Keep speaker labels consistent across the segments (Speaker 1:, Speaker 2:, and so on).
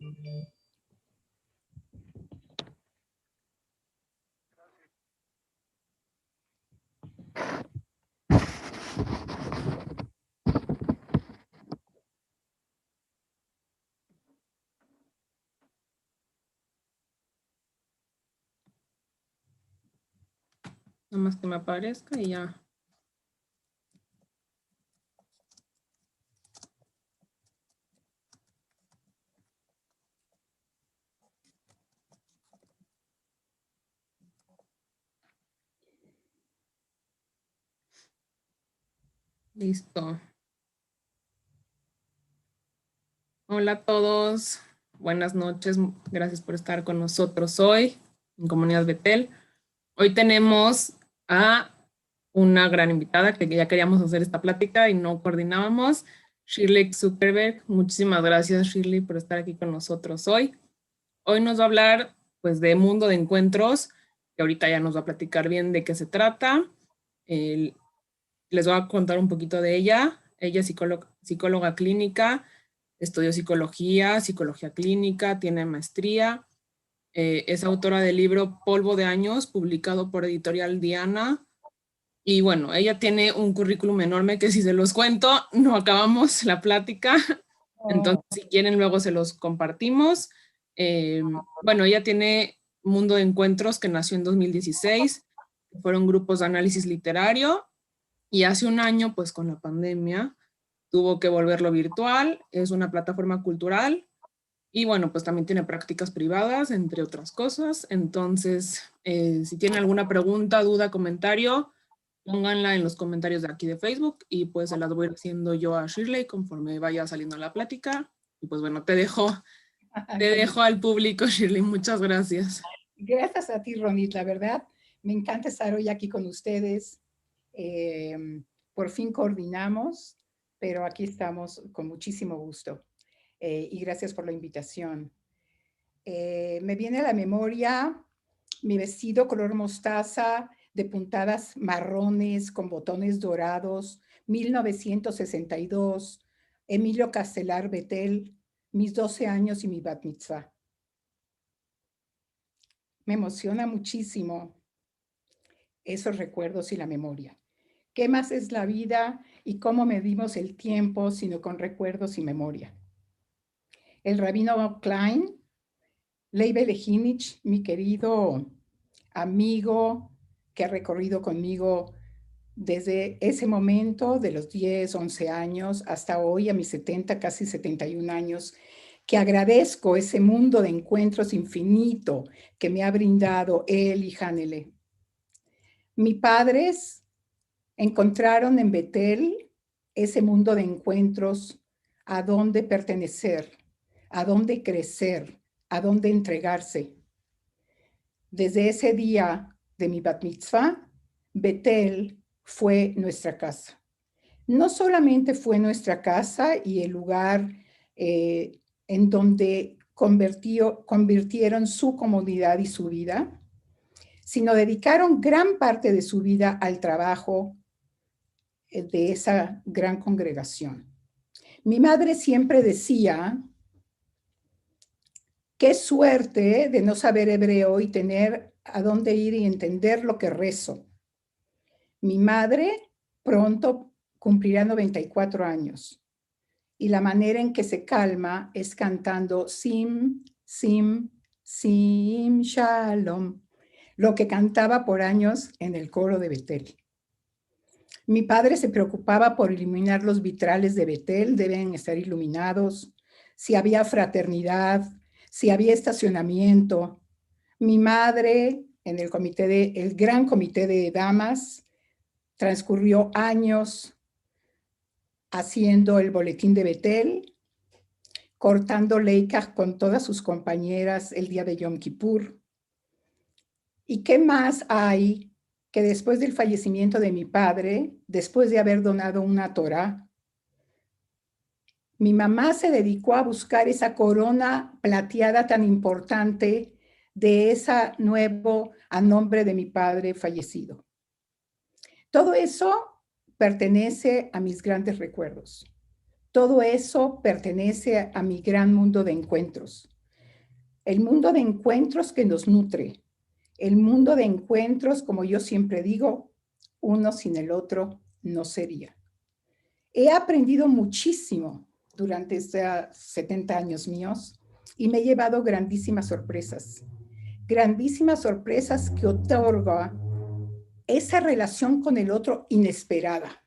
Speaker 1: Nada más que me aparezca y ya. Listo. Hola a todos. Buenas noches. Gracias por estar con nosotros hoy en Comunidad Betel. Hoy tenemos a una gran invitada que ya queríamos hacer esta plática y no coordinábamos, Shirley Zuckerberg. Muchísimas gracias, Shirley, por estar aquí con nosotros hoy. Hoy nos va a hablar pues de Mundo de Encuentros, que ahorita ya nos va a platicar bien de qué se trata. Les voy a contar un poquito de ella. Ella es psicóloga clínica, estudió psicología clínica, tiene maestría. Es autora del libro Polvo de Años, publicado por Editorial Diana. Y bueno, ella tiene un currículum enorme que si se los cuento, no acabamos la plática. Entonces, si quieren, luego se los compartimos. Bueno, ella tiene Mundo de Encuentros, que nació en 2016. Fueron grupos de análisis literario. Y hace un año, pues con la pandemia, tuvo que volverlo virtual. Es una plataforma cultural. Y bueno, pues también tiene prácticas privadas, entre otras cosas. Entonces, si tienen alguna pregunta, duda, comentario, pónganla en los comentarios de aquí de Facebook y pues se las voy a ir haciendo yo a Shirley conforme vaya saliendo la plática. Y pues bueno, te dejo al público, Shirley. Muchas gracias.
Speaker 2: Gracias a ti, Ronit. La verdad, me encanta estar hoy aquí con ustedes. Por fin coordinamos, pero aquí estamos con muchísimo gusto. Y gracias por la invitación. Me viene a la memoria mi vestido color mostaza de puntadas marrones con botones dorados, 1962, Emilio Castelar Betel, mis 12 años y mi bat mitzvah. Me emociona muchísimo esos recuerdos y la memoria. ¿Qué más es la vida y cómo medimos el tiempo sino con recuerdos y memoria? El rabino Klein, Leib Lehinich, mi querido amigo que ha recorrido conmigo desde ese momento de los 10, 11 años hasta hoy a mis 70, casi 71 años, que agradezco ese mundo de encuentros infinito que me ha brindado él y Hanele. Mis padres encontraron en Betel ese mundo de encuentros a dónde pertenecer, a dónde crecer, a dónde entregarse. Desde ese día de mi bat mitzvah, Betel fue nuestra casa. No solamente fue nuestra casa y el lugar en donde convirtieron su comodidad y su vida, sino dedicaron gran parte de su vida al trabajo de esa gran congregación. Mi madre siempre decía, qué suerte de no saber hebreo y tener a dónde ir y entender lo que rezo. Mi madre pronto cumplirá 94 años y la manera en que se calma es cantando Sim, Sim, Sim, Shalom, lo que cantaba por años en el coro de Betel. Mi padre se preocupaba por iluminar los vitrales de Betel, deben estar iluminados, si había fraternidad, si había estacionamiento. Mi madre, en el gran comité de damas, transcurrió años haciendo el boletín de Betel, cortando leicas con todas sus compañeras el día de Yom Kippur. ¿Y qué más hay que después del fallecimiento de mi padre, después de haber donado una Torá, mi mamá se dedicó a buscar esa corona plateada tan importante de esa nuevo a nombre de mi padre fallecido? Todo eso pertenece a mis grandes recuerdos. Todo eso pertenece a mi gran mundo de encuentros. el mundo de encuentros que nos nutre, el mundo de encuentros, como yo siempre digo, uno sin el otro no sería. He aprendido muchísimo durante estos 70 años míos y me he llevado grandísimas sorpresas que otorga esa relación con el otro inesperada.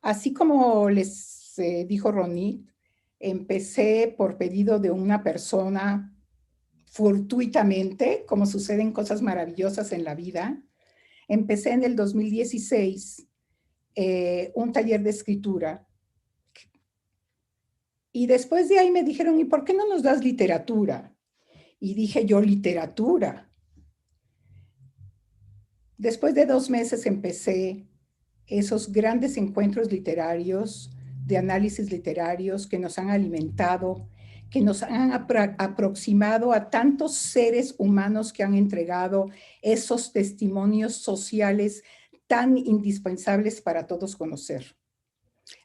Speaker 2: Así como les dijo Ronit, empecé por pedido de una persona fortuitamente, como suceden cosas maravillosas en la vida. Empecé en el 2016 un taller de escritura. Y después de ahí me dijeron, ¿y por qué no nos das literatura? Y dije yo, literatura. Después de 2 meses empecé esos grandes encuentros literarios, de análisis literarios que nos han alimentado, que nos han aproximado a tantos seres humanos que han entregado esos testimonios sociales tan indispensables para todos conocer.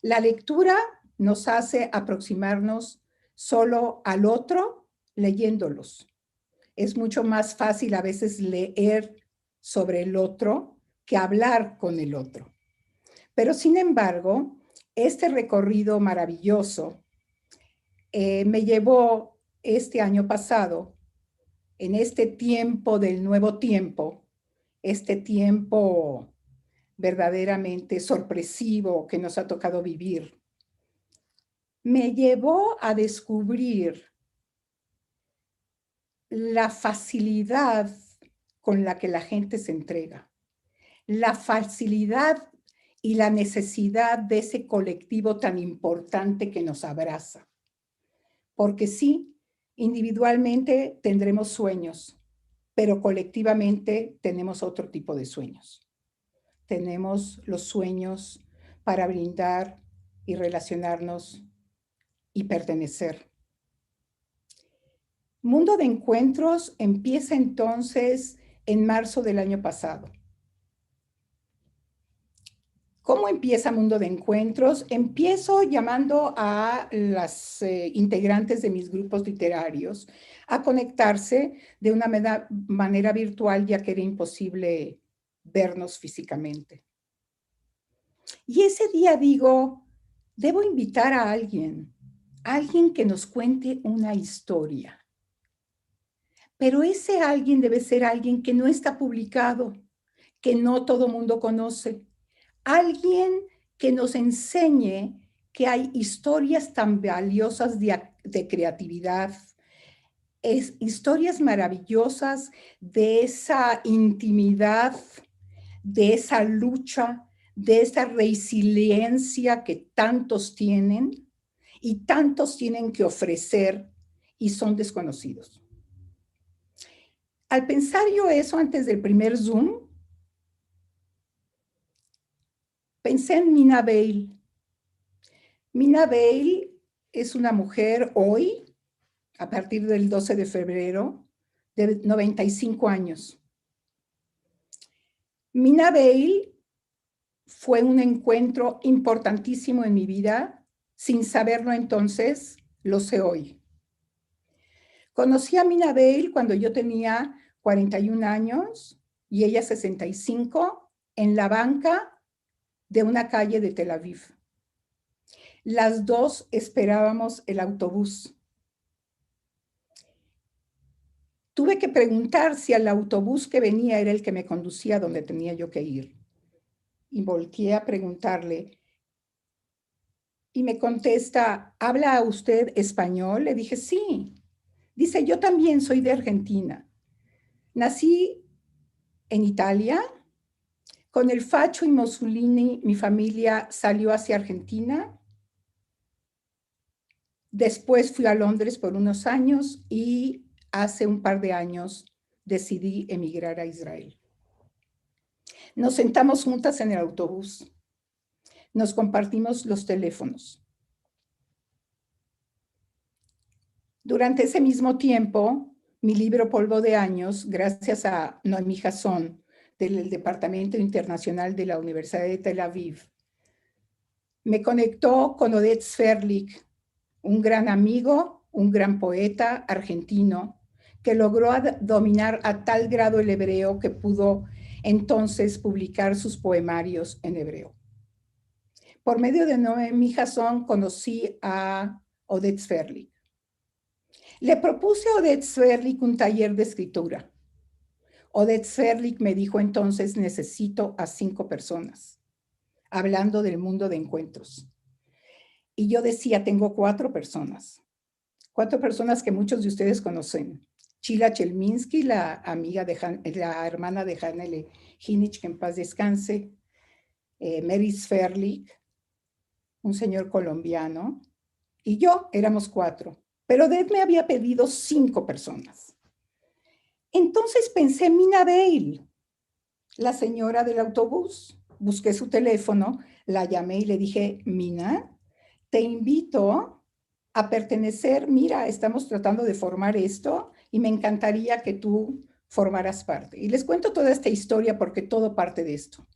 Speaker 2: La lectura nos hace aproximarnos solo al otro leyéndolos. Es mucho más fácil a veces leer sobre el otro que hablar con el otro. Pero sin embargo, este recorrido maravilloso me llevó este año pasado, en este tiempo del nuevo tiempo, este tiempo verdaderamente sorpresivo que nos ha tocado vivir, me llevó a descubrir la facilidad con la que la gente se entrega, la facilidad y la necesidad de ese colectivo tan importante que nos abraza. Porque sí, individualmente tendremos sueños, pero colectivamente tenemos otro tipo de sueños. Tenemos los sueños para brindar y relacionarnos y pertenecer. Mundo de Encuentros empieza entonces en marzo del año pasado. ¿Cómo empieza Mundo de Encuentros? Empiezo llamando a las integrantes de mis grupos literarios a conectarse de una manera virtual, ya que era imposible vernos físicamente. Y ese día digo, debo invitar a alguien que nos cuente una historia. Pero ese alguien debe ser alguien que no está publicado, que no todo mundo conoce. Alguien que nos enseñe que hay historias tan valiosas de creatividad, historias maravillosas de esa intimidad, de esa lucha, de esa resiliencia que tantos tienen y tantos tienen que ofrecer y son desconocidos. Al pensar yo eso antes del primer Zoom, pensé en Mina Bale. Mina Bale es una mujer hoy, a partir del 12 de febrero, de 95 años. Mina Bale fue un encuentro importantísimo en mi vida. Sin saberlo entonces, lo sé hoy. Conocí a Mina Bale cuando yo tenía 41 años y ella 65 en la banca de una calle de Tel Aviv. Las dos esperábamos el autobús. Tuve que preguntar si el autobús que venía era el que me conducía a donde tenía yo que ir. Y volteé a preguntarle. Y me contesta, ¿habla usted español? Le dije, sí. Dice, yo también soy de Argentina. Nací en Italia. Con el Facho y Mussolini, mi familia salió hacia Argentina. Después fui a Londres por unos años y hace un par de años decidí emigrar a Israel. Nos sentamos juntas en el autobús. Nos compartimos los teléfonos. Durante ese mismo tiempo, mi libro Polvo de Años, gracias a Noemí Jason, del Departamento Internacional de la Universidad de Tel Aviv, me conectó con Oded Sverlik, un gran amigo, un gran poeta argentino que logró dominar a tal grado el hebreo que pudo entonces publicar sus poemarios en hebreo. Por medio de Noemi Jason conocí a Oded Sverlik. Le propuse a Oded Sverlik un taller de escritura. Oded Sverlik me dijo entonces, necesito a 5 personas, hablando del mundo de encuentros. Y yo decía, tengo 4 personas. 4 personas que muchos de ustedes conocen. Chila Chelminsky, la hermana de Hanele Hinich, que en paz descanse. Mary Sverlik, un señor colombiano. Y yo, éramos 4. Pero Oded me había pedido 5 personas. Entonces pensé, Mina Bale, la señora del autobús. Busqué su teléfono, la llamé y le dije, Mina, te invito a pertenecer, mira, estamos tratando de formar esto y me encantaría que tú formaras parte. Y les cuento toda esta historia porque todo parte de esto.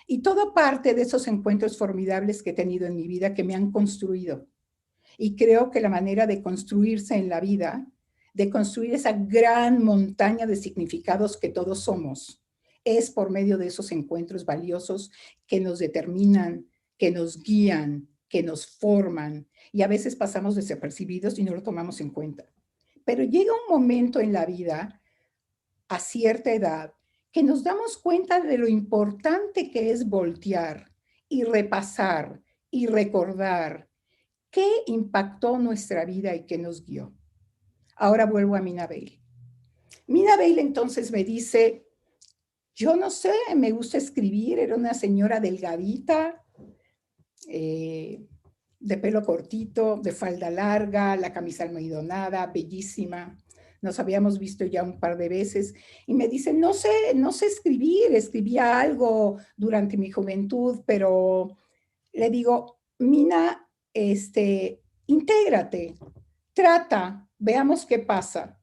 Speaker 2: Y todo parte de esos encuentros formidables que he tenido en mi vida que me han construido. Y creo que la manera de construirse en la vida, de construir esa gran montaña de significados que todos somos, es por medio de esos encuentros valiosos que nos determinan, que nos guían, que nos forman, y a veces pasamos desapercibidos y no lo tomamos en cuenta. Pero llega un momento en la vida, a cierta edad, que nos damos cuenta de lo importante que es voltear y repasar y recordar qué impactó nuestra vida y qué nos guió. Ahora vuelvo a Mina Bale. Mina Bale entonces me dice, yo no sé, me gusta escribir, era una señora delgadita, de pelo cortito, de falda larga, la camisa almidonada, bellísima. Nos habíamos visto ya un par de veces y me dice, no sé escribir, escribía algo durante mi juventud, pero le digo, Mina, intégrate, trata, veamos qué pasa.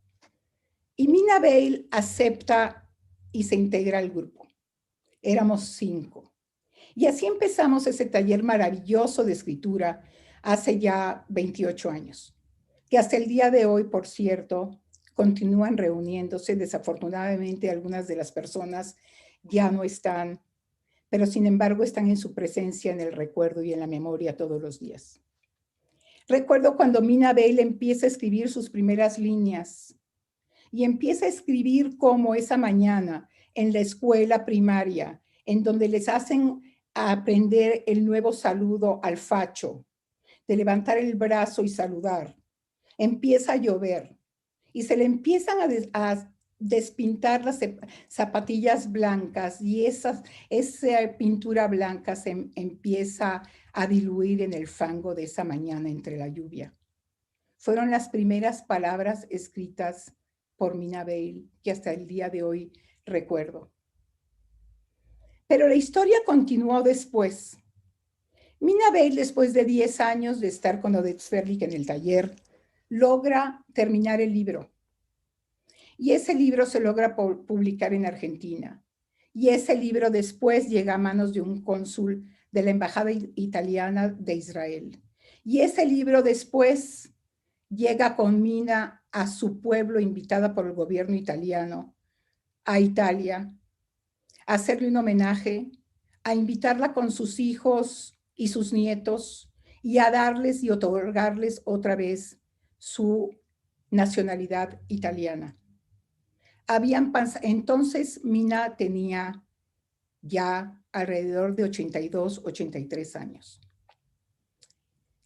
Speaker 2: Y Mina Bale acepta y se integra al grupo. Éramos 5. Y así empezamos ese taller maravilloso de escritura hace ya 28 años, que hasta el día de hoy, por cierto, continúan reuniéndose. Desafortunadamente, algunas de las personas ya no están, pero sin embargo están en su presencia, en el recuerdo y en la memoria todos los días. Recuerdo cuando Mina Bale empieza a escribir sus primeras líneas y empieza a escribir como esa mañana en la escuela primaria, en donde les hacen aprender el nuevo saludo al facho, de levantar el brazo y saludar. Empieza a llover y se le empiezan a despintar las zapatillas blancas y esa pintura blanca se empieza a diluir en el fango de esa mañana entre la lluvia. Fueron las primeras palabras escritas por Mina Bale que hasta el día de hoy recuerdo. Pero la historia continuó después. Mina Bale, después de 10 años de estar con Oded Sverlik en el taller, logra terminar el libro. Y ese libro se logra publicar en Argentina. Y ese libro después llega a manos de un cónsul de la Embajada Italiana de Israel. Y ese libro después llega con Mina a su pueblo, invitada por el gobierno italiano, a Italia, a hacerle un homenaje, a invitarla con sus hijos y sus nietos y a darles y otorgarles otra vez su nacionalidad italiana. Entonces Mina tenía ya alrededor de 82, 83 años.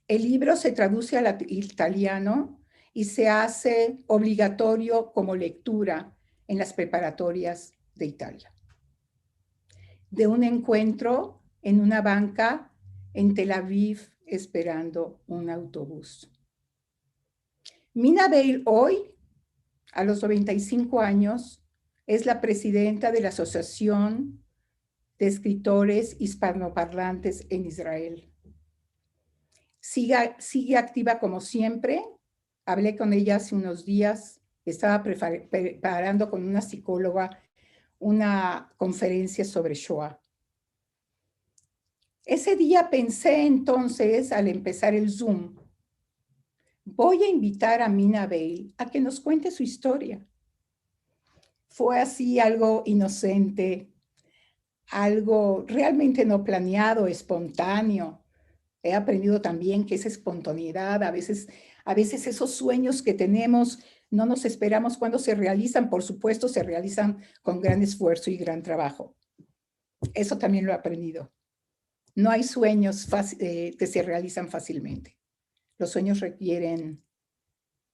Speaker 2: El libro se traduce al italiano y se hace obligatorio como lectura en las preparatorias de Italia. De un encuentro en una banca en Tel Aviv esperando un autobús. Mina Bale hoy, a los 95 años, es la presidenta de la Asociación de Escritores Hispanoparlantes en Israel. Sigue activa como siempre. Hablé con ella hace unos días. Estaba preparando con una psicóloga una conferencia sobre Shoah. Ese día pensé entonces, al empezar el Zoom, voy a invitar a Mina Bale a que nos cuente su historia. Fue así algo inocente, algo realmente no planeado, espontáneo. He aprendido también que esa espontaneidad, a veces esos sueños que tenemos, no nos esperamos cuando se realizan. Por supuesto, se realizan con gran esfuerzo y gran trabajo. Eso también lo he aprendido. No hay sueños que se realizan fácilmente. Los sueños requieren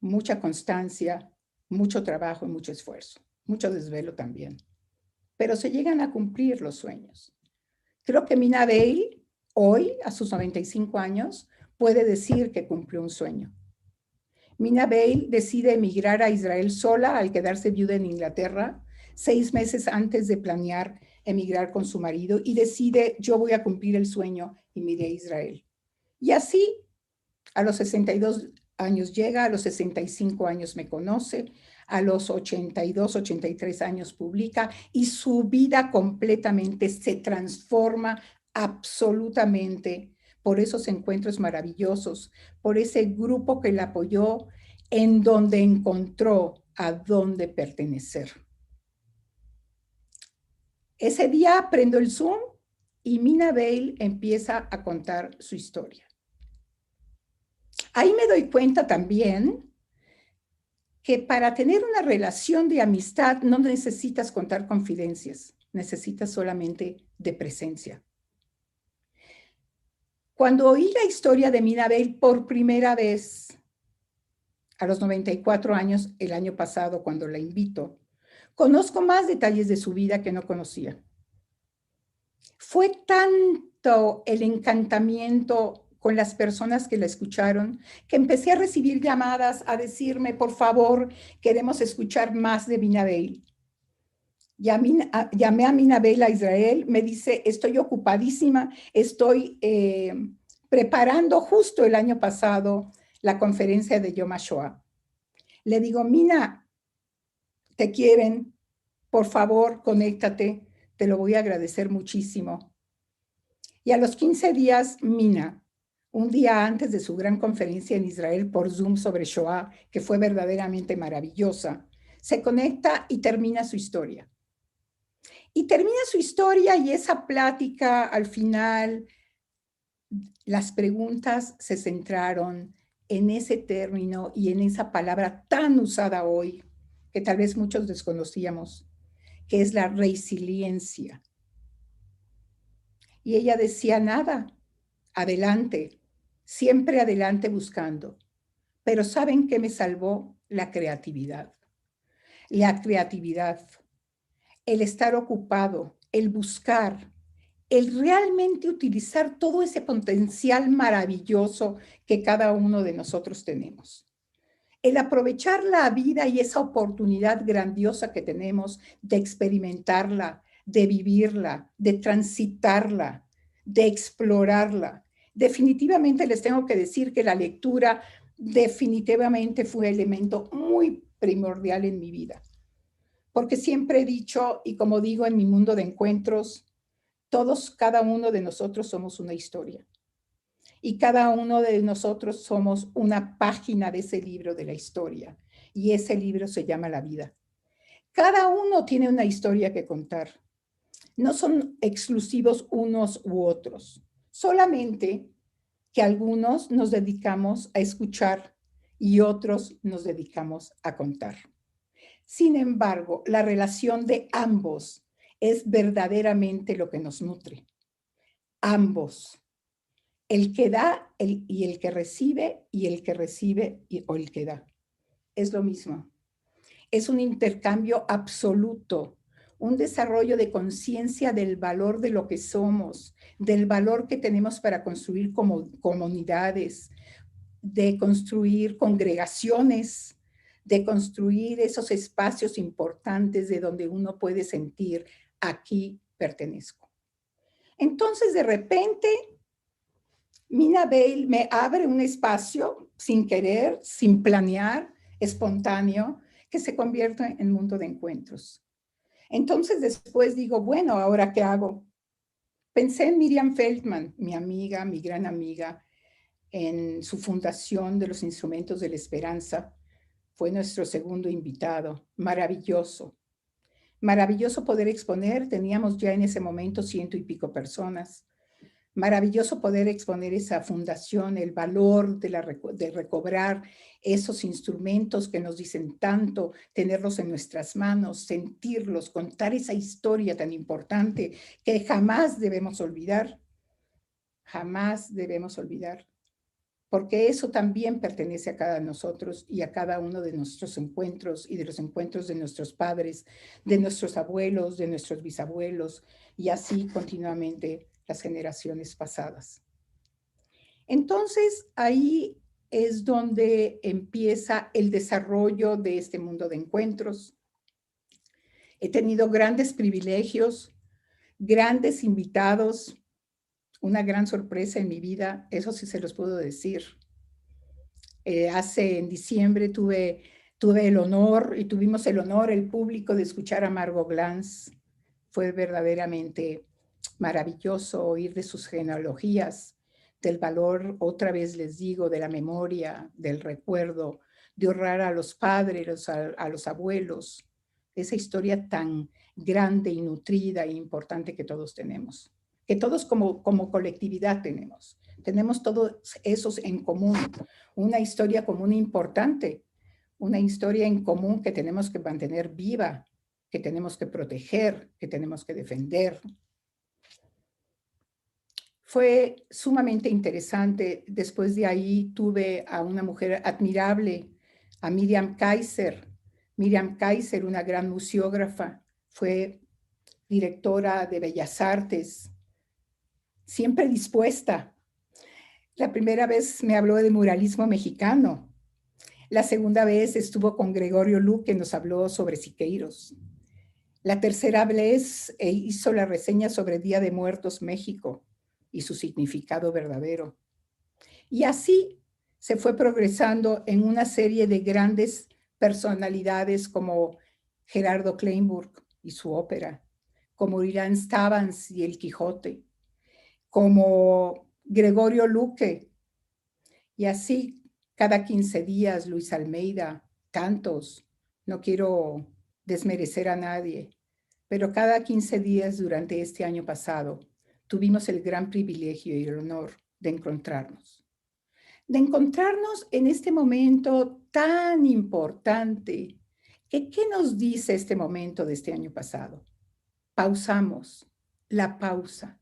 Speaker 2: mucha constancia, mucho trabajo y mucho esfuerzo, mucho desvelo también. Pero se llegan a cumplir los sueños. Creo que Mina Bale, hoy, a sus 95 años, puede decir que cumplió un sueño. Mina Bale decide emigrar a Israel sola al quedarse viuda en Inglaterra, 6 meses antes de planear emigrar con su marido, y decide, yo voy a cumplir el sueño y me iré a Israel. Y así, a los 62 años llega, a los 65 años me conoce, a los 82, 83 años publica, y su vida completamente se transforma absolutamente por esos encuentros maravillosos, por ese grupo que la apoyó, en donde encontró a dónde pertenecer. Ese día prendo el Zoom y Mina Bale empieza a contar su historia. Ahí me doy cuenta también que para tener una relación de amistad no necesitas contar confidencias, necesitas solamente de presencia. Cuando oí la historia de Mina Bale por primera vez, a los 94 años, el año pasado, cuando la invito, conozco más detalles de su vida que no conocía. Fue tanto el encantamiento con las personas que la escucharon, que empecé a recibir llamadas a decirme, por favor, queremos escuchar más de Mina Bale. Llamé a Mina Bale a Israel, me dice, estoy ocupadísima, estoy preparando justo el año pasado la conferencia de Yom HaShoah. Le digo, Mina, te quieren, por favor, conéctate, te lo voy a agradecer muchísimo. Y a los 15 días, Mina, un día antes de su gran conferencia en Israel por Zoom sobre Shoah, que fue verdaderamente maravillosa, se conecta y termina su historia. Y termina su historia y esa plática al final, las preguntas se centraron en ese término y en esa palabra tan usada hoy, que tal vez muchos desconocíamos, que es la resiliencia. Y ella decía, nada, adelante, siempre adelante buscando. Pero ¿saben qué me salvó? La creatividad. La creatividad, el estar ocupado, el buscar, el realmente utilizar todo ese potencial maravilloso que cada uno de nosotros tenemos. El aprovechar la vida y esa oportunidad grandiosa que tenemos de experimentarla, de vivirla, de transitarla, de explorarla. Definitivamente les tengo que decir que la lectura definitivamente fue un elemento muy primordial en mi vida. Porque siempre he dicho, y como digo en mi mundo de encuentros, todos, cada uno de nosotros somos una historia. Y cada uno de nosotros somos una página de ese libro de la historia. Y ese libro se llama la vida. Cada uno tiene una historia que contar. No son exclusivos unos u otros. Solamente que algunos nos dedicamos a escuchar y otros nos dedicamos a contar. Sin embargo, la relación de ambos es verdaderamente lo que nos nutre. Ambos. El que da y el que recibe, y el que recibe o el que da. Es lo mismo. Es un intercambio absoluto, un desarrollo de conciencia del valor de lo que somos, del valor que tenemos para construir como comunidades, de construir congregaciones, de construir esos espacios importantes de donde uno puede sentir, aquí pertenezco. Entonces, de repente, Mina Bale me abre un espacio sin querer, sin planear, espontáneo, que se convierte en mundo de encuentros. Entonces después digo, bueno, ¿ahora qué hago? Pensé en Miriam Feldman, mi amiga, mi gran amiga, en su fundación de los Instrumentos de la Esperanza. Fue nuestro segundo invitado. Maravilloso. Maravilloso poder exponer. Teníamos ya en ese momento 100 y pico personas. Maravilloso poder exponer esa fundación, el valor de recobrar esos instrumentos que nos dicen tanto, tenerlos en nuestras manos, sentirlos, contar esa historia tan importante que jamás debemos olvidar. Jamás debemos olvidar. Porque eso también pertenece a cada nosotros y a cada uno de nuestros encuentros y de los encuentros de nuestros padres, de nuestros abuelos, de nuestros bisabuelos y así continuamente las generaciones pasadas. Entonces, ahí es donde empieza el desarrollo de este mundo de encuentros. He tenido grandes privilegios, grandes invitados, una gran sorpresa en mi vida, eso sí se los puedo decir. En diciembre tuve el honor y tuvimos el honor, el público, de escuchar a Margot Glantz. Fue verdaderamente maravilloso oír de sus genealogías, del valor, otra vez les digo, de la memoria, del recuerdo, de honrar a los padres, a los abuelos, esa historia tan grande y nutrida e importante que todos tenemos, que todos como colectividad tenemos. Tenemos todos esos en común, una historia común importante, una historia en común que tenemos que mantener viva, que tenemos que proteger, que tenemos que defender. Fue sumamente interesante. Después de ahí tuve a una mujer admirable, a Miriam Kaiser. Miriam Kaiser, una gran museógrafa, fue directora de Bellas Artes, siempre dispuesta. La primera vez me habló de muralismo mexicano. La segunda vez estuvo con Gregorio Lu, que nos habló sobre Siqueiros. La tercera vez hizo la reseña sobre Día de Muertos México y su significado verdadero. Y así se fue progresando en una serie de grandes personalidades como Gerardo Kleinburg y su ópera, como Ilan Stavans y El Quijote, como Gregorio Luque, y así cada 15 días Luis Almeida, tantos, no quiero desmerecer a nadie, pero cada 15 días durante este año pasado tuvimos el gran privilegio y el honor de encontrarnos. De encontrarnos en este momento tan importante. ¿Qué nos dice este momento de este año pasado? Pausamos, la pausa.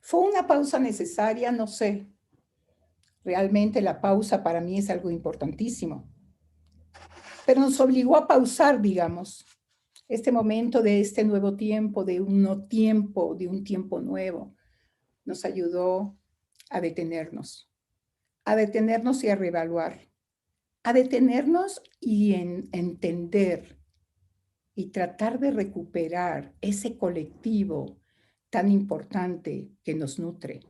Speaker 2: ¿Fue una pausa necesaria? No sé. Realmente la pausa para mí es algo importantísimo. Pero nos obligó a pausar, digamos, este momento de este nuevo tiempo, de un no tiempo, de un tiempo nuevo. Nos ayudó a detenernos y a reevaluar, a detenernos y entender y tratar de recuperar ese colectivo tan importante que nos nutre.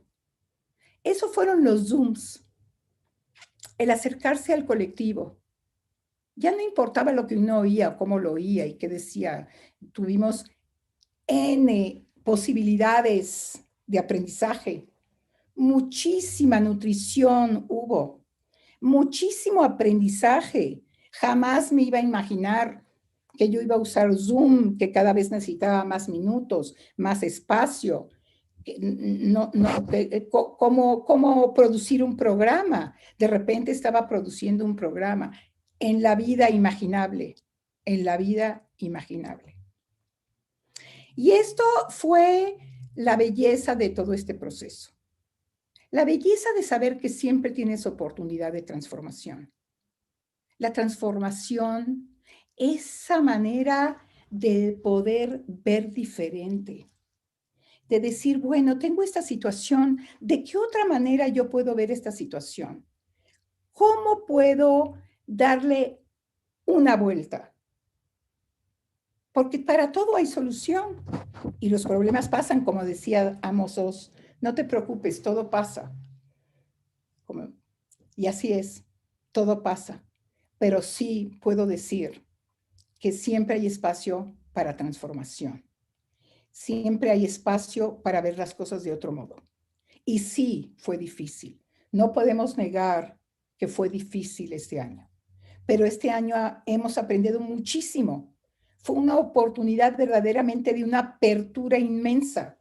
Speaker 2: Eso fueron los Zooms, el acercarse al colectivo. Ya no importaba lo que uno oía, cómo lo oía y qué decía. Tuvimos N posibilidades de aprendizaje, muchísima nutrición hubo, muchísimo aprendizaje. Jamás me iba a imaginar que yo iba a usar Zoom, que cada vez necesitaba más minutos, más espacio. ¿Cómo producir un programa? De repente estaba produciendo un programa en la vida imaginable, en la vida imaginable. Y esto fue la belleza de todo este proceso. La belleza de saber que siempre tienes oportunidad de transformación. La transformación, esa manera de poder ver diferente, de decir, bueno, tengo esta situación, ¿de qué otra manera yo puedo ver esta situación? ¿Cómo puedo darle una vuelta? Porque para todo hay solución y los problemas pasan, como decía Amos Oz, no te preocupes, todo pasa. Y así es, todo pasa. Pero sí puedo decir que siempre hay espacio para transformación. Siempre hay espacio para ver las cosas de otro modo. Y sí, fue difícil. No podemos negar que fue difícil este año, pero este año hemos aprendido muchísimo. Fue una oportunidad verdaderamente de una apertura inmensa,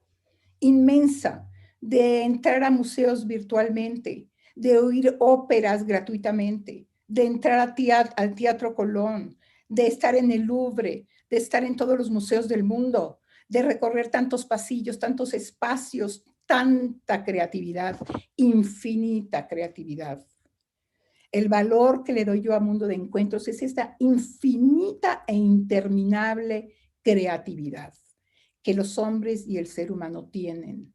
Speaker 2: inmensa, de entrar a museos virtualmente, de oír óperas gratuitamente, de entrar al Teatro Colón, de estar en el Louvre, de estar en todos los museos del mundo, de recorrer tantos pasillos, tantos espacios, tanta creatividad, infinita creatividad. El valor que le doy yo a Mundo de Encuentros es esta infinita e interminable creatividad que los hombres y el ser humano tienen.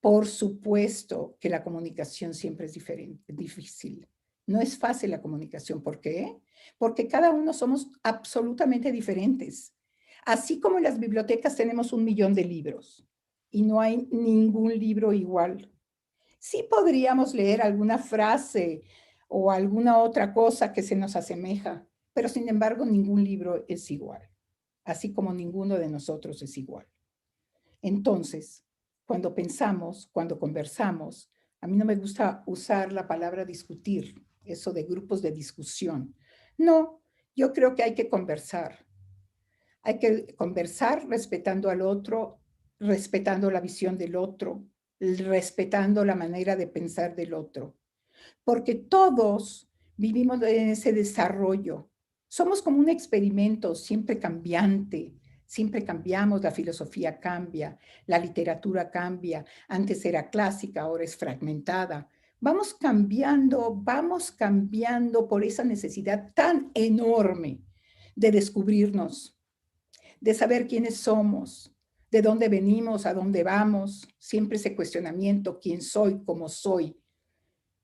Speaker 2: Por supuesto que la comunicación siempre es diferente, difícil. No es fácil la comunicación. ¿Por qué? Porque cada uno somos absolutamente diferentes. Así como en las bibliotecas tenemos 1.000.000 de libros y no hay ningún libro igual. Sí podríamos leer alguna frase o alguna otra cosa que se nos asemeja, pero sin embargo ningún libro es igual, así como ninguno de nosotros es igual. Entonces, cuando pensamos, cuando conversamos, a mí no me gusta usar la palabra discutir, eso de grupos de discusión. No, yo creo que hay que conversar. Hay que conversar respetando al otro, respetando la visión del otro, respetando la manera de pensar del otro. Porque todos vivimos en ese desarrollo. Somos como un experimento siempre cambiante. Siempre cambiamos, la filosofía cambia, la literatura cambia. Antes era clásica, ahora es fragmentada. Vamos cambiando por esa necesidad tan enorme de descubrirnos, de saber quiénes somos, de dónde venimos, a dónde vamos, siempre ese cuestionamiento, quién soy, cómo soy,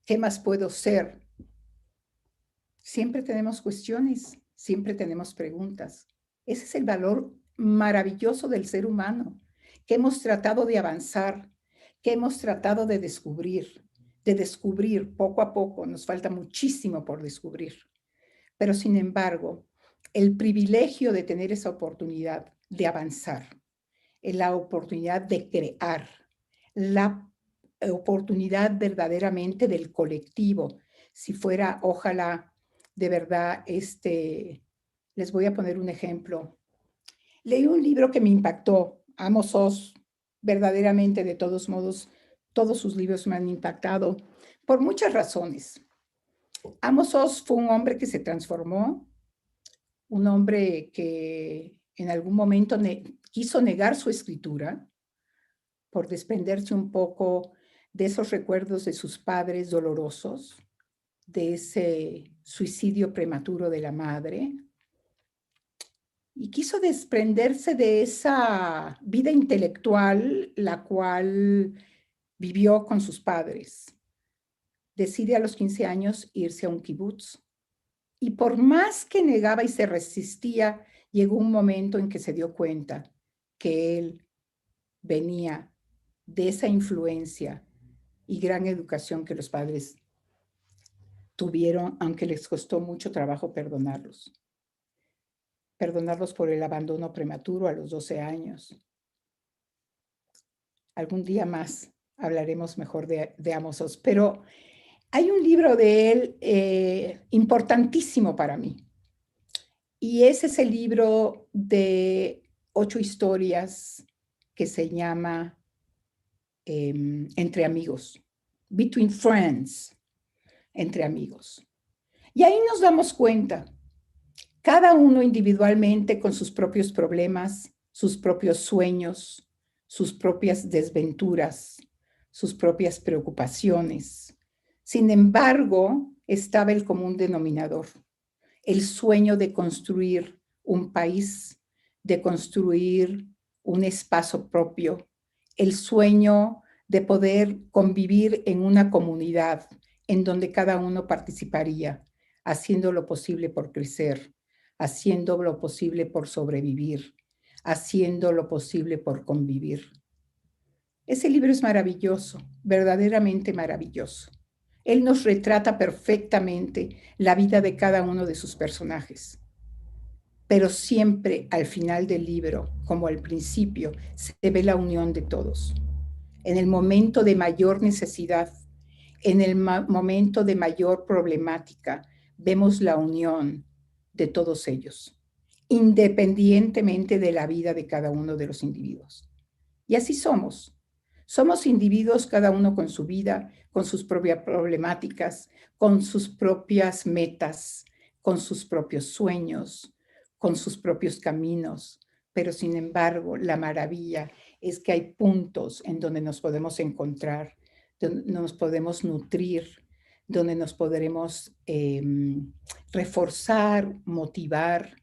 Speaker 2: qué más puedo ser. Siempre tenemos cuestiones, siempre tenemos preguntas. Ese es el valor maravilloso del ser humano, que hemos tratado de avanzar, que hemos tratado de descubrir poco a poco. Nos falta muchísimo por descubrir. Pero sin embargo, el privilegio de tener esa oportunidad de avanzar, la oportunidad de crear, la oportunidad verdaderamente del colectivo. Si fuera, ojalá, de verdad, les voy a poner un ejemplo. Leí un libro que me impactó, Amos Oz, verdaderamente, de todos modos, todos sus libros me han impactado por muchas razones. Amos Oz fue un hombre que se transformó, un hombre que en algún momento quiso negar su escritura por desprenderse un poco de esos recuerdos de sus padres dolorosos, de ese suicidio prematuro de la madre, y quiso desprenderse de esa vida intelectual la cual vivió con sus padres. Decide a los 15 años irse a un kibutz, y por más que negaba y se resistía, llegó un momento en que se dio cuenta que él venía de esa influencia y gran educación que los padres tuvieron, aunque les costó mucho trabajo perdonarlos. Perdonarlos por el abandono prematuro a los 12 años. Algún día más hablaremos mejor de Amos Oz, pero hay un libro de él importantísimo para mí. Y ese es el libro de 8 historias que se llama Entre Amigos, Between Friends, Entre Amigos. Y ahí nos damos cuenta, cada uno individualmente con sus propios problemas, sus propios sueños, sus propias desventuras, sus propias preocupaciones. Sin embargo, estaba el común denominador, el sueño de construir un país, de construir un espacio propio, el sueño de poder convivir en una comunidad en donde cada uno participaría, haciendo lo posible por crecer, haciendo lo posible por sobrevivir, haciendo lo posible por convivir. Ese libro es maravilloso, verdaderamente maravilloso. Él nos retrata perfectamente la vida de cada uno de sus personajes. Pero siempre al final del libro, como al principio, se ve la unión de todos. En el momento de mayor necesidad, en el momento de mayor problemática, vemos la unión de todos ellos, independientemente de la vida de cada uno de los individuos. Y así somos. Somos individuos, cada uno con su vida, con sus propias problemáticas, con sus propias metas, con sus propios sueños, con sus propios caminos. Pero sin embargo, la maravilla es que hay puntos en donde nos podemos encontrar, donde nos podemos nutrir, donde nos podremos reforzar, motivar.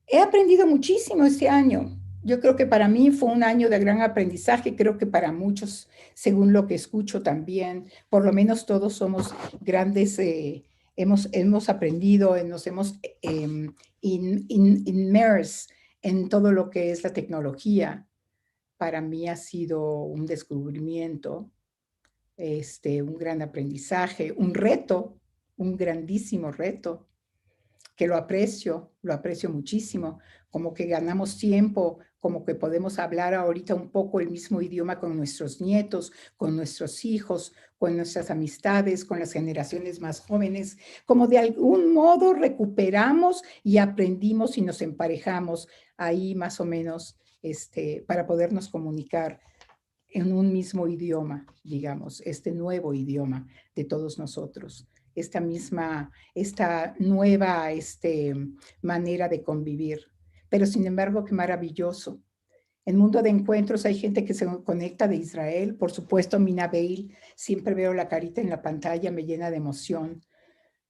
Speaker 2: He aprendido muchísimo este año. Yo creo que para mí fue un año de gran aprendizaje, creo que para muchos, según lo que escucho también, por lo menos todos somos grandes, hemos aprendido, nos hemos immersed en todo lo que es la tecnología. Para mí ha sido un descubrimiento, un gran aprendizaje, un reto, un grandísimo reto, que lo aprecio muchísimo, como que ganamos tiempo, como que podemos hablar ahorita un poco el mismo idioma con nuestros nietos, con nuestros hijos, con nuestras amistades, con las generaciones más jóvenes, como de algún modo recuperamos y aprendimos y nos emparejamos ahí más o menos para podernos comunicar en un mismo idioma, digamos, este nuevo idioma de todos nosotros, esta nueva manera de convivir. Pero sin embargo, qué maravilloso. En Mundo de Encuentros hay gente que se conecta de Israel, por supuesto, Mina Bale, siempre veo la carita en la pantalla, me llena de emoción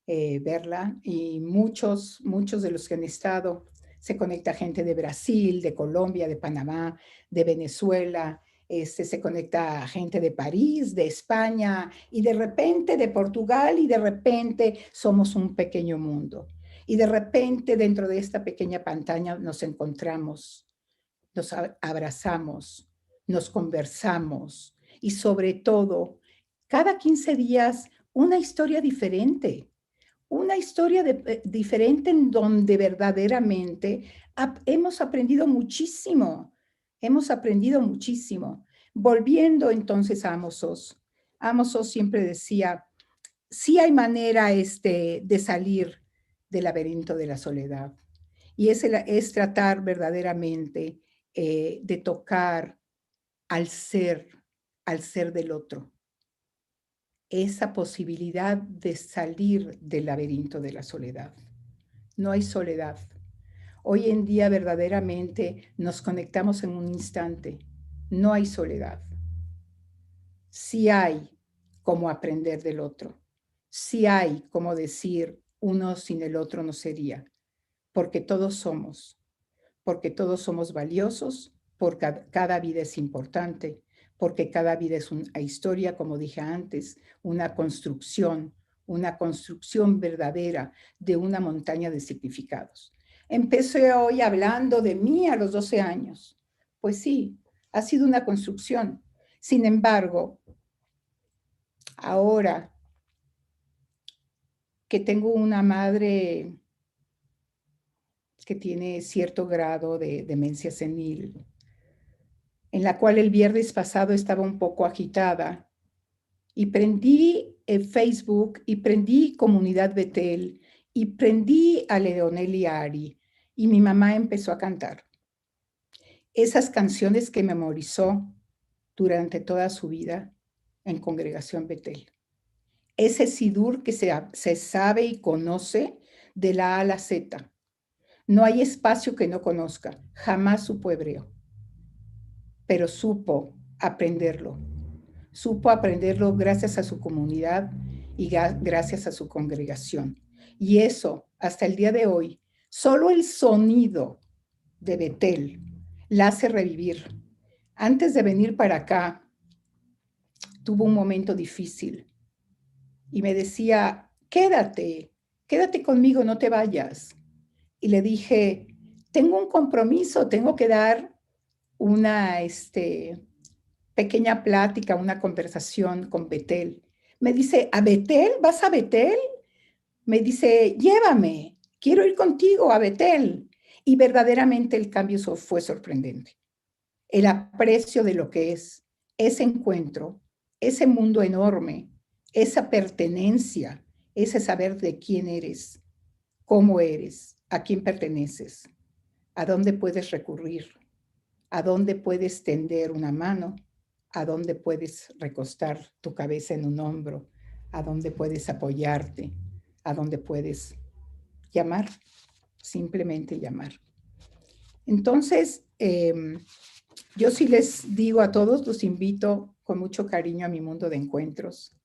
Speaker 2: verla, y muchos de los que han estado, se conecta gente de Brasil, de Colombia, de Panamá, de Venezuela, se conecta gente de París, de España, y de repente de Portugal, y de repente somos un pequeño mundo. Y de repente dentro de esta pequeña pantalla nos encontramos, nos abrazamos, nos conversamos, y sobre todo, cada 15 días una historia diferente. Una historia diferente en donde verdaderamente hemos aprendido muchísimo. Hemos aprendido muchísimo. Volviendo entonces a Amos Oz. Amos Oz siempre decía, sí hay manera de salir del laberinto de la soledad. Y es tratar verdaderamente de tocar al ser del otro, esa posibilidad de salir del laberinto de la soledad. No hay soledad. Hoy en día verdaderamente nos conectamos en un instante. No hay soledad. Sí hay cómo aprender del otro. Sí hay cómo decir uno sin el otro no sería. Porque todos somos valiosos, porque cada vida es importante, porque cada vida es una historia, como dije antes, una construcción verdadera de una montaña de significados. Empecé hoy hablando de mí a los 12 años. Pues sí, ha sido una construcción. Sin embargo, ahora que tengo una madre que tiene cierto grado de demencia senil, en la cual el viernes pasado estaba un poco agitada, y prendí Facebook, y prendí Comunidad Betel, y prendí a Leonel y Ari, y mi mamá empezó a cantar esas canciones que memorizó durante toda su vida en Congregación Betel. Ese sidur que se sabe y conoce de la A a la Z. No hay espacio que no conozca, jamás supo hebreo, pero supo aprenderlo gracias a su comunidad y gracias a su congregación. Y eso, hasta el día de hoy, solo el sonido de Betel la hace revivir. Antes de venir para acá, tuvo un momento difícil y me decía, quédate conmigo, no te vayas. Y le dije, tengo un compromiso, tengo que dar una pequeña plática, una conversación con Betel. Me dice, ¿a Betel? ¿Vas a Betel? Me dice, llévame, quiero ir contigo a Betel. Y verdaderamente el cambio fue sorprendente. El aprecio de lo que es ese encuentro ese mundo enorme, esa pertenencia, ese saber de quién eres, cómo eres, a quién perteneces, a dónde puedes recurrir, a dónde puedes tender una mano, a dónde puedes recostar tu cabeza en un hombro, a dónde puedes apoyarte, a dónde puedes llamar, simplemente llamar. Entonces, yo sí les digo a todos, los invito con mucho cariño a mi mundo de encuentros.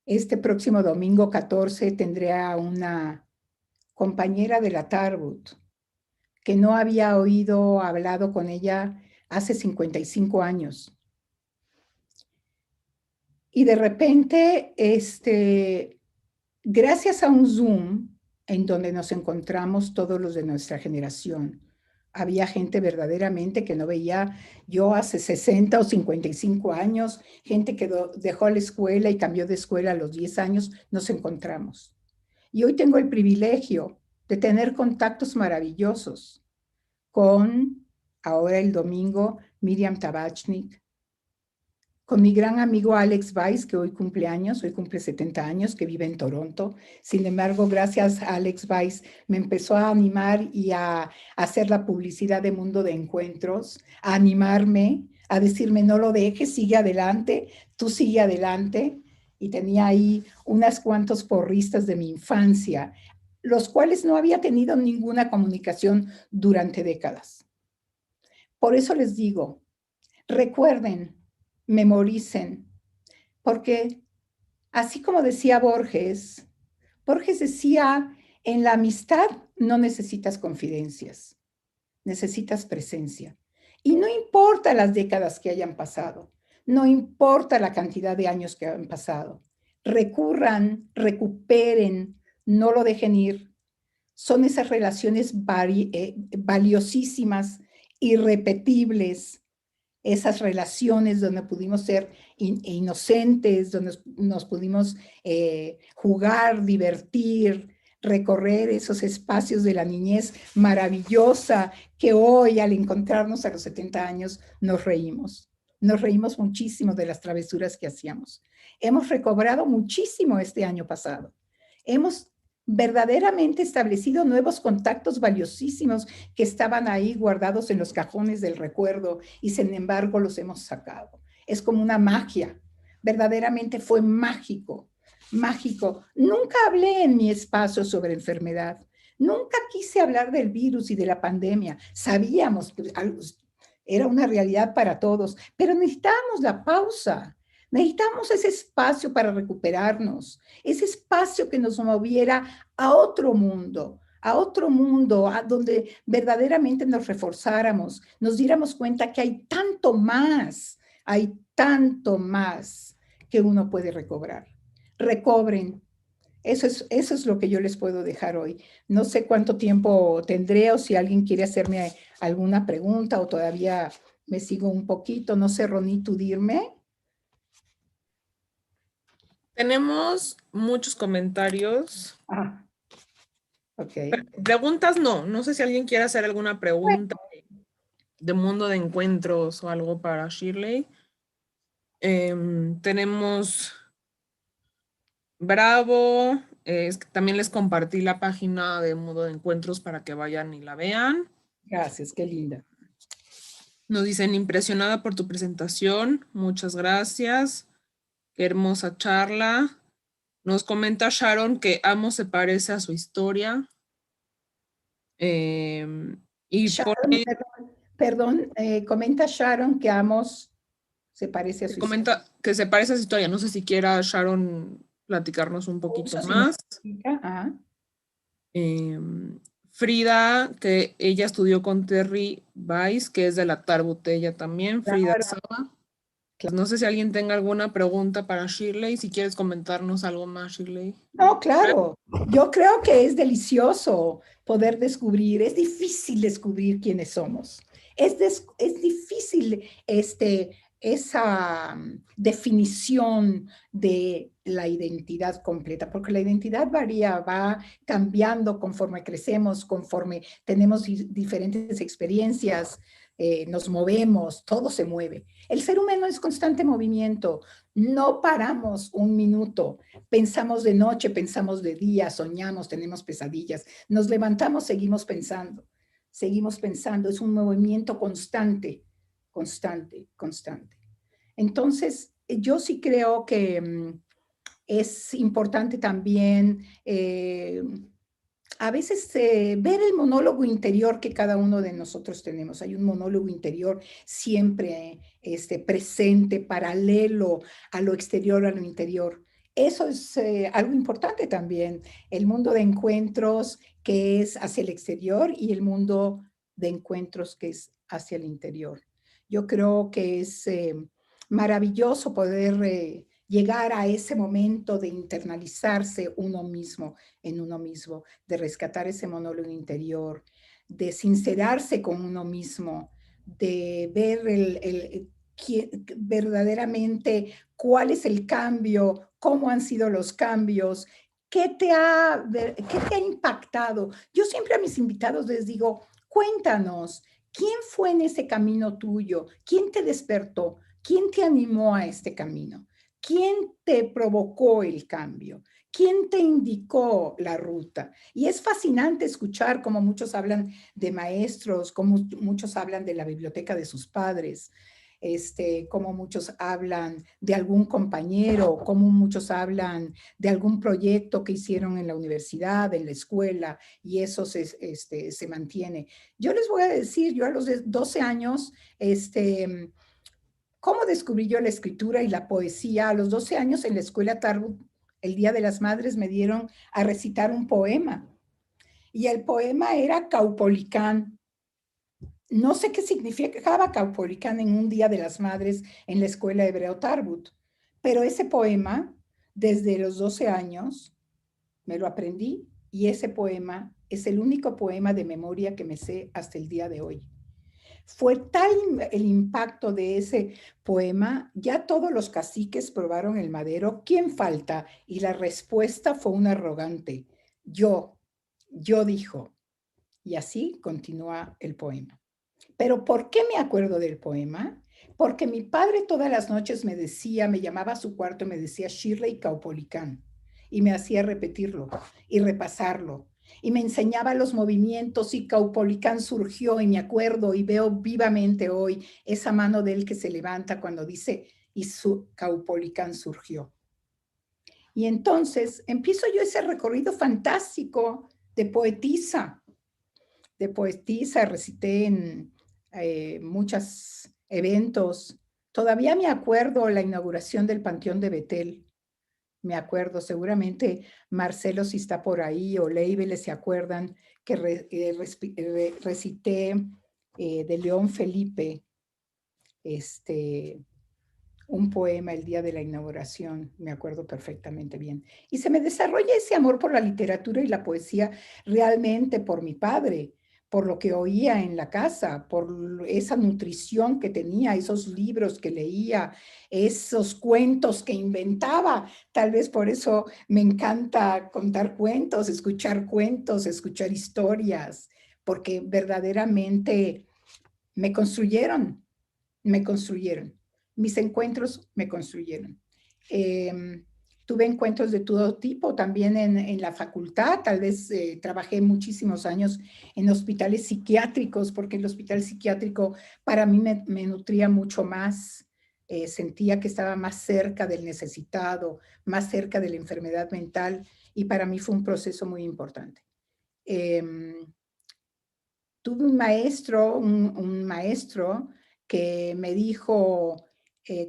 Speaker 2: Este próximo domingo 14 tendré a una compañera de la Tarbut, que no había hablado con ella hace 55 años. Y de repente, gracias a un Zoom en donde nos encontramos todos los de nuestra generación, había gente verdaderamente que no veía yo hace 60 o 55 años, gente que dejó la escuela y cambió de escuela a los 10 años, nos encontramos. Y hoy tengo el privilegio de tener contactos maravillosos con, ahora el domingo, Miriam Tabachnik, con mi gran amigo Alex Weiss, que hoy cumple 70 años, que vive en Toronto. Sin embargo, gracias a Alex Weiss, me empezó a animar y a hacer la publicidad de Mundo de Encuentros, a animarme, a decirme, no lo dejes, sigue adelante, tú sigue adelante. Y tenía ahí unas cuantos porristas de mi infancia, los cuales no había tenido ninguna comunicación durante décadas. Por eso les digo, recuerden, memoricen, porque así como decía Borges, Borges decía, en la amistad no necesitas confidencias, necesitas presencia. Y no importa las décadas que hayan pasado, no importa la cantidad de años que han pasado, recurran, recuperen, no lo dejen ir. Son esas relaciones valiosísimas, irrepetibles, esas relaciones donde pudimos ser inocentes, donde nos pudimos jugar, divertir, recorrer esos espacios de la niñez maravillosa que hoy al encontrarnos a los 70 años nos reímos. Nos reímos muchísimo de las travesuras que hacíamos. Hemos recobrado muchísimo este año pasado. Hemos verdaderamente establecido nuevos contactos valiosísimos que estaban ahí guardados en los cajones del recuerdo y sin embargo los hemos sacado. Es como una magia, verdaderamente fue mágico, mágico. Nunca hablé en mi espacio sobre enfermedad, nunca quise hablar del virus y de la pandemia. Sabíamos que era una realidad para todos, pero necesitábamos la pausa. Necesitamos ese espacio para recuperarnos, ese espacio que nos moviera a otro mundo, a donde verdaderamente nos reforzáramos, nos diéramos cuenta que hay tanto más que uno puede recobrar. Recobren. Eso es lo que yo les puedo dejar hoy. No sé cuánto tiempo tendré o si alguien quiere hacerme alguna pregunta o todavía me sigo un poquito. No sé, Ronnie, tú dime.
Speaker 1: Tenemos muchos comentarios.
Speaker 2: Ah, ok.
Speaker 1: Preguntas no sé si alguien quiere hacer alguna pregunta
Speaker 2: Bueno.
Speaker 1: de mundo de encuentros o algo para Shirley. Tenemos Bravo, también les compartí la página de Mundo de Encuentros para que vayan y la vean.
Speaker 2: Gracias, qué linda.
Speaker 1: Nos dicen, impresionada por tu presentación, muchas gracias, qué hermosa charla. Nos comenta Sharon que Amo se parece a su historia. Y
Speaker 2: Sharon, perdón, comenta Sharon que Amos se parece a su
Speaker 1: comenta que se parece a su historia. No sé si quiera Sharon platicarnos un poquito más. Frida, que ella estudió con Terry Weiss, que es de la Tarbutella también. Frida Saba. Pues no sé si alguien tenga alguna pregunta para Shirley, si quieres comentarnos algo más, Shirley.
Speaker 2: No, claro. Yo creo que es delicioso poder descubrir, es difícil descubrir quiénes somos. Es difícil esa definición de la identidad completa, porque la identidad varía, va cambiando conforme crecemos, conforme tenemos diferentes experiencias. nos movemos, todo se mueve. El ser humano es constante movimiento, no paramos un minuto, pensamos de noche, pensamos de día, soñamos, tenemos pesadillas, nos levantamos, seguimos pensando, es un movimiento constante, constante, constante. Entonces, yo sí creo que es importante también a veces ver el monólogo interior que cada uno de nosotros tenemos. Hay un monólogo interior siempre presente, paralelo a lo exterior, a lo interior. Eso es algo importante también. El mundo de encuentros que es hacia el exterior y el mundo de encuentros que es hacia el interior. Yo creo que es maravilloso poder llegar a ese momento de internalizarse uno mismo en uno mismo, de rescatar ese monólogo interior, de sincerarse con uno mismo, de ver verdaderamente cuál es el cambio, cómo han sido los cambios, qué te ha impactado. Yo siempre a mis invitados les digo, cuéntanos, ¿quién fue en ese camino tuyo? ¿Quién te despertó? ¿Quién te animó a este camino? ¿Quién te provocó el cambio? ¿Quién te indicó la ruta? Y es fascinante escuchar cómo muchos hablan de maestros, cómo muchos hablan de la biblioteca de sus padres, cómo muchos hablan de algún compañero, cómo muchos hablan de algún proyecto que hicieron en la universidad, en la escuela, y eso se mantiene. Yo les voy a decir, yo a los 12 años, ¿cómo descubrí yo la escritura y la poesía? A los 12 años en la escuela Tarbut, el Día de las Madres, me dieron a recitar un poema. Y el poema era Caupolicán. No sé qué significaba Caupolicán en un Día de las Madres en la escuela hebreo Tarbut, pero ese poema, desde los 12 años, me lo aprendí y ese poema es el único poema de memoria que me sé hasta el día de hoy. Fue tal el impacto de ese poema, ya todos los caciques probaron el madero, ¿quién falta? Y la respuesta fue un arrogante, yo dijo. Y así continúa el poema. Pero ¿por qué me acuerdo del poema? Porque mi padre todas las noches me decía, me llamaba a su cuarto y me decía Shirley Caupolicán. Y me hacía repetirlo y repasarlo. Y me enseñaba los movimientos y Caupolicán surgió y me acuerdo y veo vivamente hoy esa mano de él que se levanta cuando dice y su Caupolicán surgió. Y entonces empiezo yo ese recorrido fantástico de poetisa, recité en muchos eventos. Todavía me acuerdo la inauguración del Panteón de Betel. Me acuerdo, seguramente Marcelo si está por ahí o Leibele se acuerdan que recité de León Felipe un poema el día de la inauguración, me acuerdo perfectamente bien. Y se me desarrolla ese amor por la literatura y la poesía realmente por mi padre, por lo que oía en la casa, por esa nutrición que tenía, esos libros que leía, esos cuentos que inventaba. Tal vez por eso me encanta contar cuentos, escuchar historias, porque verdaderamente me construyeron, me construyeron. Mis encuentros me construyeron. Tuve encuentros de todo tipo, también en la facultad, tal vez trabajé muchísimos años en hospitales psiquiátricos, porque el hospital psiquiátrico para mí me nutría mucho más, sentía que estaba más cerca del necesitado, más cerca de la enfermedad mental, y para mí fue un proceso muy importante. Tuve un maestro que me dijo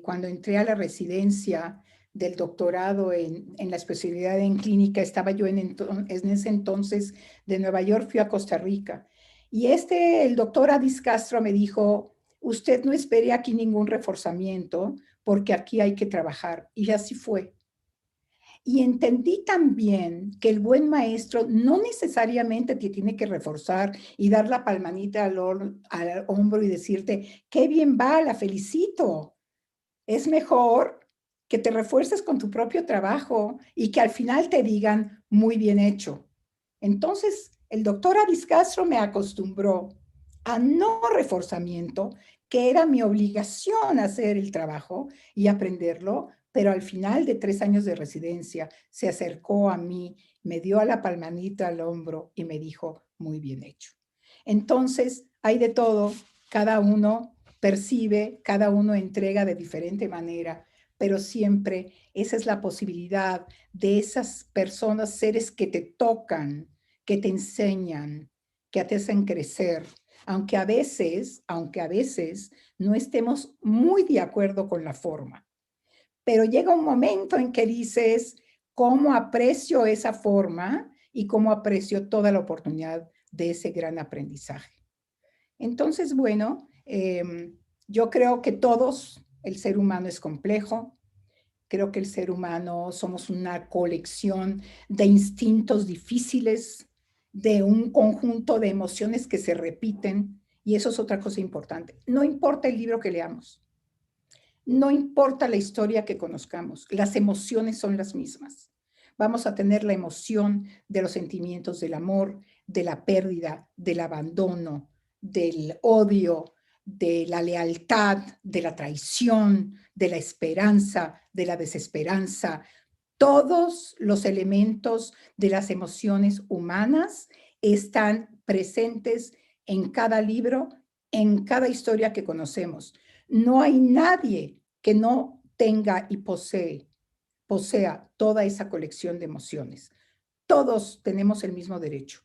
Speaker 2: cuando entré a la residencia del doctorado en la especialidad en clínica, estaba yo en ese entonces de Nueva York, fui a Costa Rica. Y el doctor Adis Castro me dijo, usted no espere aquí ningún reforzamiento, porque aquí hay que trabajar. Y así fue. Y entendí también que el buen maestro no necesariamente te tiene que reforzar y dar la palmanita al hombro y decirte, qué bien va, la felicito. Es mejor que te refuerces con tu propio trabajo y que al final te digan, muy bien hecho. Entonces, el doctor Adis Castro me acostumbró a no reforzamiento, que era mi obligación hacer el trabajo y aprenderlo, pero al final de 3 años de residencia se acercó a mí, me dio a la palmanita al hombro y me dijo, muy bien hecho. Entonces, hay de todo, cada uno percibe, cada uno entrega de diferente manera, pero siempre esa es la posibilidad de esas personas, seres que te tocan, que te enseñan, que te hacen crecer, aunque a veces no estemos muy de acuerdo con la forma. Pero llega un momento en que dices, ¿cómo aprecio esa forma y cómo aprecio toda la oportunidad de ese gran aprendizaje? Entonces, bueno, yo creo que todos, el ser humano es complejo, creo que el ser humano somos una colección de instintos difíciles, de un conjunto de emociones que se repiten, y eso es otra cosa importante. No importa el libro que leamos, no importa la historia que conozcamos, las emociones son las mismas. Vamos a tener la emoción de los sentimientos del amor, de la pérdida, del abandono, del odio, de la lealtad, de la traición, de la esperanza, de la desesperanza. Todos los elementos de las emociones humanas están presentes en cada libro, en cada historia que conocemos. No hay nadie que no tenga y posea toda esa colección de emociones. Todos tenemos el mismo derecho.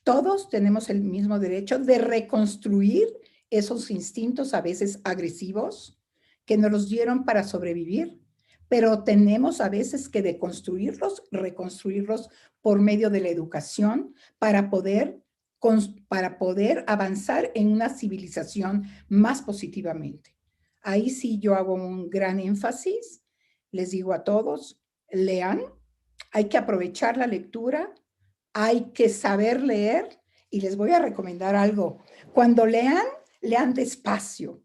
Speaker 2: Todos tenemos el mismo derecho de reconstruir esos instintos a veces agresivos que nos los dieron para sobrevivir, pero tenemos a veces que deconstruirlos, reconstruirlos por medio de la educación para poder avanzar en una civilización más positivamente. Ahí sí yo hago un gran énfasis, les digo a todos, lean, hay que aprovechar la lectura, hay que saber leer y les voy a recomendar algo. Cuando lean, lean despacio,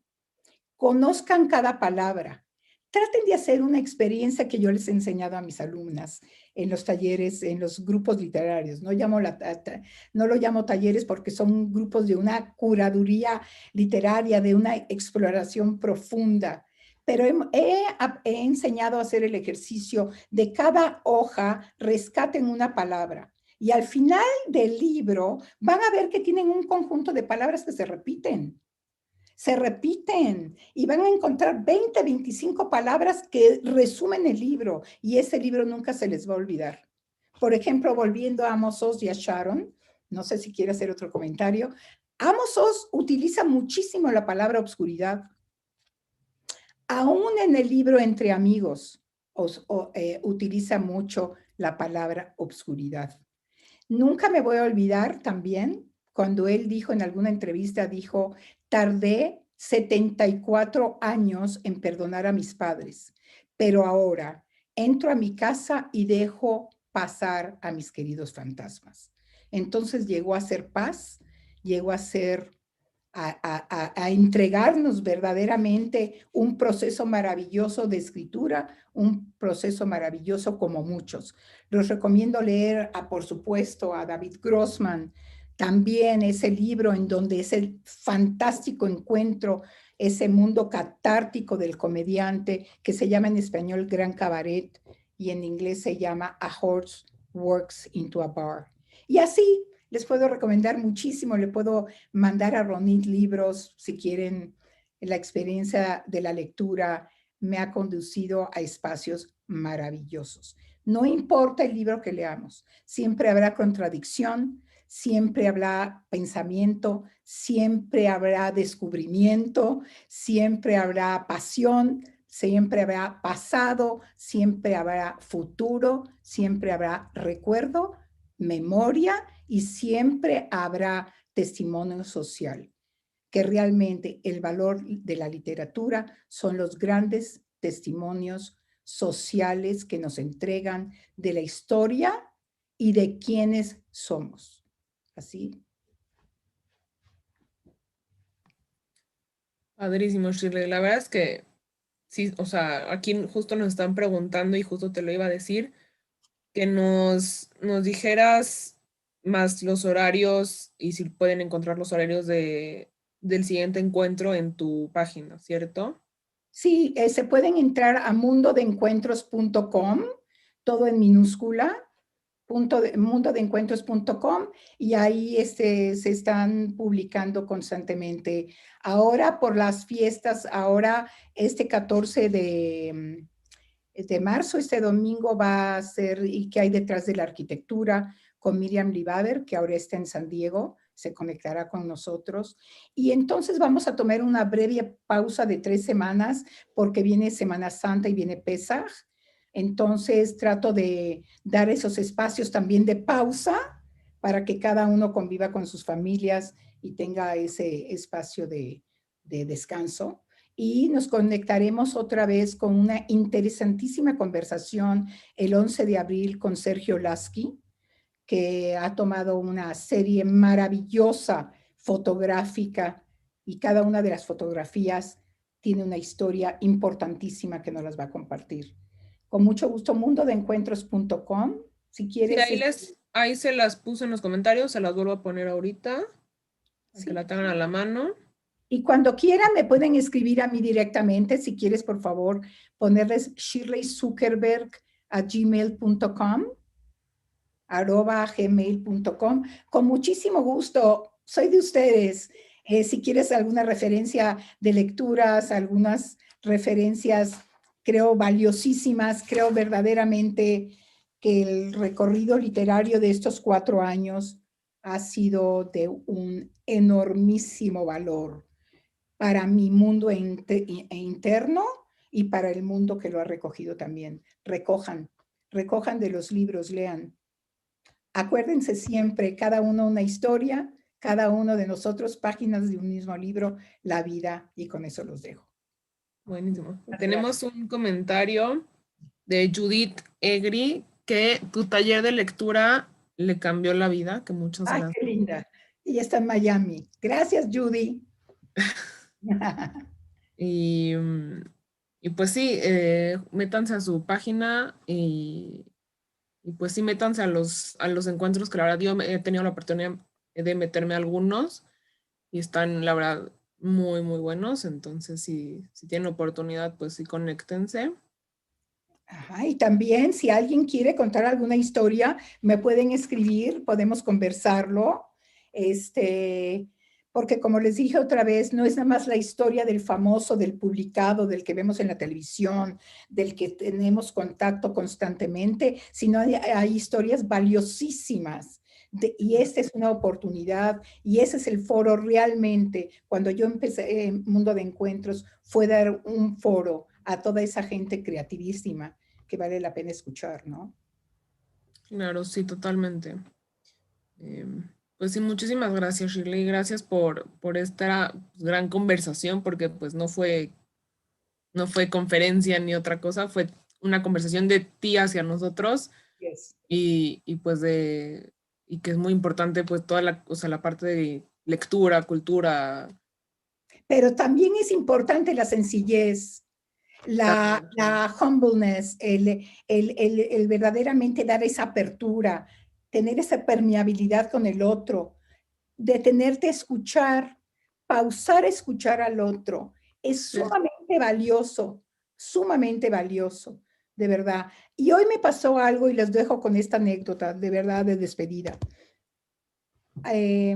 Speaker 2: conozcan cada palabra. Traten de hacer una experiencia que yo les he enseñado a mis alumnas en los talleres, en los grupos literarios. No lo llamo talleres porque son grupos de una curaduría literaria, de una exploración profunda. Pero he enseñado a hacer el ejercicio de cada hoja, rescaten una palabra. Y al final del libro van a ver que tienen un conjunto de palabras que se repiten y van a encontrar 20, 25 palabras que resumen el libro y ese libro nunca se les va a olvidar. Por ejemplo, volviendo a Amos Oz y a Sharon, no sé si quiere hacer otro comentario, Amos Oz utiliza muchísimo la palabra obscuridad. Aún en el libro Entre Amigos utiliza mucho la palabra obscuridad. Nunca me voy a olvidar también cuando él dijo en alguna entrevista, dijo, tardé 74 años en perdonar a mis padres, pero ahora entro a mi casa y dejo pasar a mis queridos fantasmas. Entonces llegó a ser paz, llegó a ser a entregarnos verdaderamente un proceso maravilloso de escritura, un proceso maravilloso como muchos. Los recomiendo leer, por supuesto, a David Grossman, también ese libro en donde es el fantástico encuentro, ese mundo catártico del comediante, que se llama en español Gran Cabaret y en inglés se llama A Horse Works into a Bar. Y así les puedo recomendar muchísimo, le puedo mandar a Ronit libros si quieren. La experiencia de la lectura me ha conducido a espacios maravillosos. No importa el libro que leamos, siempre habrá contradicción, siempre habrá pensamiento, siempre habrá descubrimiento, siempre habrá pasión, siempre habrá pasado, siempre habrá futuro, siempre habrá recuerdo, memoria y siempre habrá testimonio social, que realmente el valor de la literatura son los grandes testimonios sociales que nos entregan de la historia y de quiénes somos. Así.
Speaker 1: Padrísimo, Shirley. La verdad es que sí, o sea, aquí justo nos están preguntando y justo te lo iba a decir, que nos dijeras más los horarios y si pueden encontrar los horarios del siguiente encuentro en tu página, ¿cierto?
Speaker 2: Sí, se pueden entrar a mundodeencuentros.com, todo en minúscula, mundodeencuentros.com, y ahí se están publicando constantemente. Ahora por las fiestas, ahora este 14 de marzo, este domingo va a ser ¿Y qué hay detrás de la arquitectura? Con Miriam Libader, que ahora está en San Diego, se conectará con nosotros. Y entonces vamos a tomar una breve pausa de 3 semanas porque viene Semana Santa y viene Pesaj. Entonces trato de dar esos espacios también de pausa para que cada uno conviva con sus familias y tenga ese espacio de descanso. Y nos conectaremos otra vez con una interesantísima conversación el 11 de abril con Sergio Lasky, que ha tomado una serie maravillosa fotográfica y cada una de las fotografías tiene una historia importantísima que nos las va a compartir. Con mucho gusto, mundodeencuentros.com. Si
Speaker 1: Sí,
Speaker 2: quieres,
Speaker 1: ahí se las puse en los comentarios, se las vuelvo a poner ahorita, para que
Speaker 2: sí.
Speaker 1: la tengan a la mano.
Speaker 2: Y cuando quieran me pueden escribir a mí directamente. Si quieres, por favor, ponerles shirleyzuckerberg@gmail.com, @gmail.com. Con muchísimo gusto. Soy de ustedes. Si quieres alguna referencia de lecturas, algunas referencias, creo, valiosísimas, creo verdaderamente que el recorrido literario de estos 4 años ha sido de un enormísimo valor para mi mundo interno y para el mundo que lo ha recogido también. Recojan de los libros, lean. Acuérdense siempre, cada uno una historia, cada uno de nosotros páginas de un mismo libro, la vida, y con eso los dejo.
Speaker 1: Buenísimo.
Speaker 2: Gracias.
Speaker 1: Tenemos un comentario de Judith Egri que tu taller de lectura le cambió la vida, que muchas
Speaker 2: Ay,
Speaker 1: gracias.
Speaker 2: qué linda. Ella está en Miami. Gracias, Judy.
Speaker 1: Y, y pues sí, métanse a su página y pues sí, métanse a los encuentros que la verdad yo he tenido la oportunidad de meterme a algunos y están la verdad muy, muy buenos. Entonces, si tienen oportunidad, pues sí, conéctense.
Speaker 2: Ajá, y también si alguien quiere contar alguna historia, me pueden escribir, podemos conversarlo. Este, porque como les dije otra vez, no es nada más la historia del famoso, del publicado, del que vemos en la televisión, del que tenemos contacto constantemente, sino hay historias valiosísimas. Y esta es una oportunidad y ese es el foro realmente. Cuando yo empecé en Mundo de Encuentros, fue dar un foro a toda esa gente creativísima que vale la pena escuchar, ¿no?
Speaker 1: Claro, sí, totalmente. Pues sí, muchísimas gracias, Shirley. Gracias por esta gran conversación, porque pues no fue conferencia ni otra cosa, fue una conversación de ti hacia nosotros
Speaker 2: Yes.
Speaker 1: y pues y que es muy importante pues toda o sea, la parte de lectura, cultura.
Speaker 2: Pero también es importante la sencillez,
Speaker 1: También,
Speaker 2: la humbleness, el verdaderamente dar esa apertura, tener esa permeabilidad con el otro, detenerte a escuchar, pausar a escuchar al otro. Es
Speaker 1: sí.
Speaker 2: sumamente valioso, de verdad. Y hoy me pasó algo y les dejo con esta anécdota, de verdad, de despedida. Eh,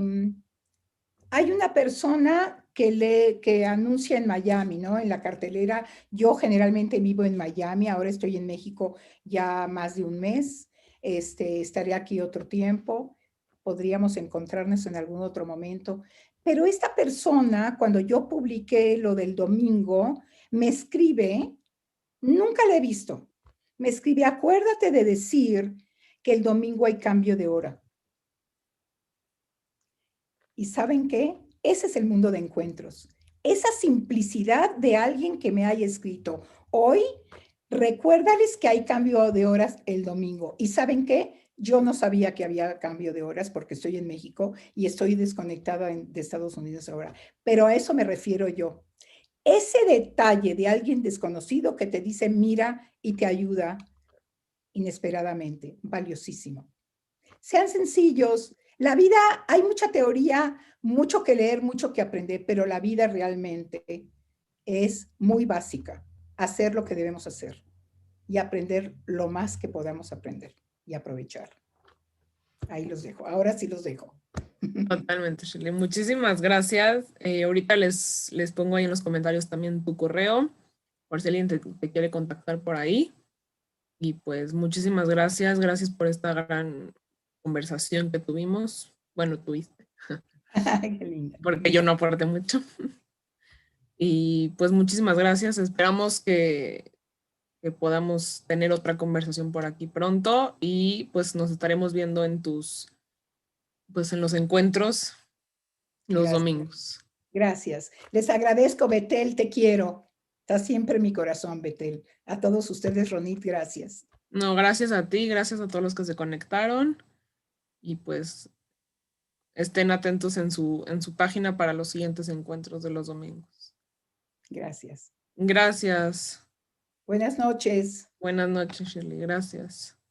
Speaker 2: Hay una persona que anuncia en Miami, ¿no? En la cartelera. Yo generalmente vivo en Miami, ahora estoy en México ya más de un mes. Estaré aquí otro tiempo. Podríamos encontrarnos en algún otro momento. Pero esta persona, cuando yo publiqué lo del domingo, me escribe, nunca la he visto, me escribe, acuérdate de decir que el domingo hay cambio de hora. ¿Y saben qué? Ese es el mundo de encuentros. Esa simplicidad de alguien que me haya escrito hoy, recuérdales que hay cambio de horas el domingo. ¿Y saben qué? Yo no sabía que había cambio de horas porque estoy en México y estoy desconectada de Estados Unidos ahora. Pero a eso me refiero yo. Ese detalle de alguien desconocido que te dice mira y te ayuda inesperadamente, valiosísimo. Sean sencillos. La vida, hay mucha teoría, mucho que leer, mucho que aprender, pero la vida realmente es muy básica. Hacer lo que debemos hacer y aprender lo más que podamos aprender y aprovechar. Ahí los dejo. Ahora sí los dejo.
Speaker 1: Totalmente, Shirley. Muchísimas gracias. Ahorita les pongo ahí en los comentarios también tu correo, por si alguien te quiere contactar por ahí. Y pues muchísimas gracias. Gracias por esta gran conversación que tuvimos. Bueno, tuviste,
Speaker 2: Qué linda.
Speaker 1: porque yo no aporté mucho. Y pues muchísimas gracias. Esperamos que podamos tener otra conversación por aquí pronto y pues nos estaremos viendo pues en los encuentros los
Speaker 2: Gracias.
Speaker 1: domingos.
Speaker 2: Gracias. Les agradezco, Betel, te quiero. Está siempre en mi corazón, Betel. A todos ustedes, Ronit, gracias.
Speaker 1: No, gracias a ti, gracias a todos los que se conectaron y pues estén atentos en su página para los siguientes encuentros de los domingos.
Speaker 2: Gracias.
Speaker 1: Gracias.
Speaker 2: Buenas noches.
Speaker 1: Buenas noches, Shirley. Gracias.